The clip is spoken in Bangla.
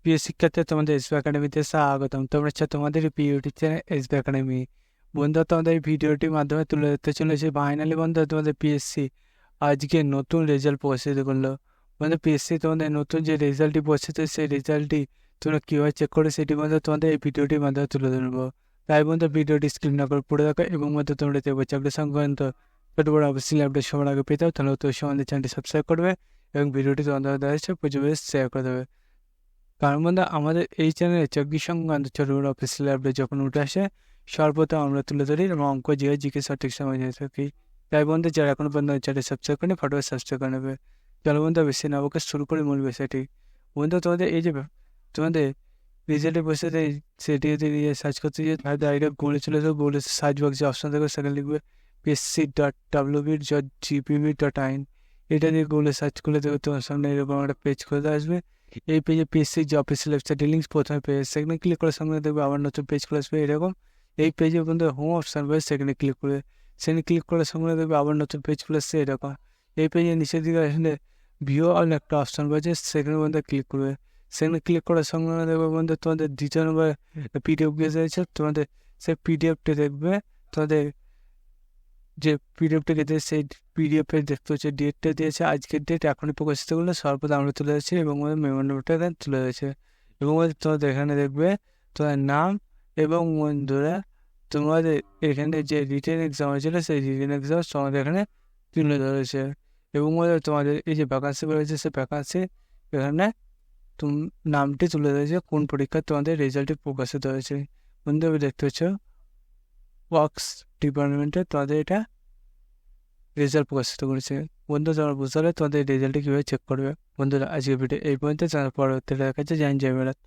প্রিয় শিক্ষার্থী, তোমাদের এসবি একাডেমিতে স্বাগতম। তোমরা তোমাদের প্রিয় ইউটিউব চ্যানেল এসবি একাডেমি। বন্ধুরা, তোমাদের এই ভিডিওটির মাধ্যমে তুলে ধরতে চলেছে ফাইনালি বন্ধুরা তোমাদের পিএসসি আজকে নতুন রেজাল্ট প্রকাশিত করলো। বন্ধু, পিএসসি তোমাদের নতুন যে রেজাল্টটি প্রকাশিত সেই রেজাল্টটি তোমরা কীভাবে চেক করে সেটি বন্ধু তোমাদের এই ভিডিওটির মাধ্যমে তুলে ধরবো। তাই বন্ধু ভিডিওটি স্ক্রিন না করে পড়ে দেখো এবং বন্ধু তোমরা দেখবো চাকরি সংক্রান্ত ছোটো বড় অবশ্যই আপডেট সবার আগে পেতে হবে। তাহলে তো আমাদের চ্যানেলটি সাবস্ক্রাইব করবে এবং ভিডিওটি তোমাদের দেখা প্রচুর শেয়ার করে দেবে। কারণ বন্ধু আমাদের এই চ্যানেলে চাকরি সংক্রান্ত ছোটো বড় অফিসিয়াল আপডেট যখন উঠে আসে সর্বপ্রথম আমরা তুলে ধরি এবং অঙ্ক জিকে সঠিক সময় দিয়ে থাকি। তাই বন্ধু যারা এখনো পর্যন্ত চ্যানেল সাবস্ক্রাইব করেনি ফটোকে সাবস্ক্রাইব করে নেবে। চলো বন্ধু বেশি না ওকে শুরু করে মূল বিষয়টি। বন্ধু তোমাদের এই যে তোমাদের রেজাল্টের বসে সেটি দিয়ে সার্চ করতে গিয়ে ভাই ডাইরেক্ট গুগলে চলে যাবে। গুগলে সার্চ বক্সে অপশন থাকবে, সেখানে লিখবে psc.wb.gpb.in। এটা দিয়ে গুগলে সার্চ করলে দেবে তোমার সামনে এরকম একটা পেজ খুলে আসবে। এই পেজে পিএসসির যে অফিসিয়াল ওয়েবসাইট লিঙ্ক প্রথমে পেজ, সেখানে ক্লিক করার সঙ্গে দেখবে আবার নতুন পেজ খুলে আসবে এরকম। এই পেজে বন্ধু হোম অপশান পাবে, সেখানে ক্লিক করবে। সেখানে ক্লিক করার সঙ্গে দেখবে আবার নতুন পেজ খুলে আসছে এরকম। এই পেজে নিচের দিকে আসলে ভিউ অল একটা অপশান পাচ্ছে, সেখানে বন্ধু ক্লিক করবে। সেখানে ক্লিক করার সঙ্গে দেখবে বন্ধু তোমাদের দ্বিতীয় নম্বর পিডিএফ গেছে রয়েছে। তোমাদের সেই পিডিএফটা দেখবে, তোমাদের যে পিডিএফটা গেছে সেই পিডিএফে দেখতে হচ্ছে ডেটটা দিয়েছে, আজকের ডেট এখনই প্রকাশিত করলে সর্বদা আমরা তুলে যাচ্ছি এবং মেমোরিটা তুলে যাচ্ছে। এবং তোমাদের এখানে দেখবে তোমার নাম এবং বন্ধুরা তোমাদের এখানে যে রিটেন এক্সাম হয়েছিল সেই রিটেন এক্সাম তোমাদের এখানে তুলে ধরেছে। এবং তোমাদের এই যে ভ্যাকান্সি রয়েছে সেই ভ্যাকান্সি এখানে নামটি তুলে ধরেছে, কোন পরীক্ষা তোমাদের রেজাল্টটি প্রকাশিত হয়েছে। বন্ধু দেখতে হচ্ছে ওয়ার্কস ডিপার্টমেন্টে তোমাদের এটা রেজাল্ট প্রকাশিত করেছে। বন্ধু তোমরা বুঝতে পারলে তোমাদের রেজাল্টটি কীভাবে চেক করবে। বন্ধুরা আজকের ভিডিও এই পর্যন্ত, পরবর্তীতে দেখা যাচ্ছে। জয় হিন্দ, জয় ভারত।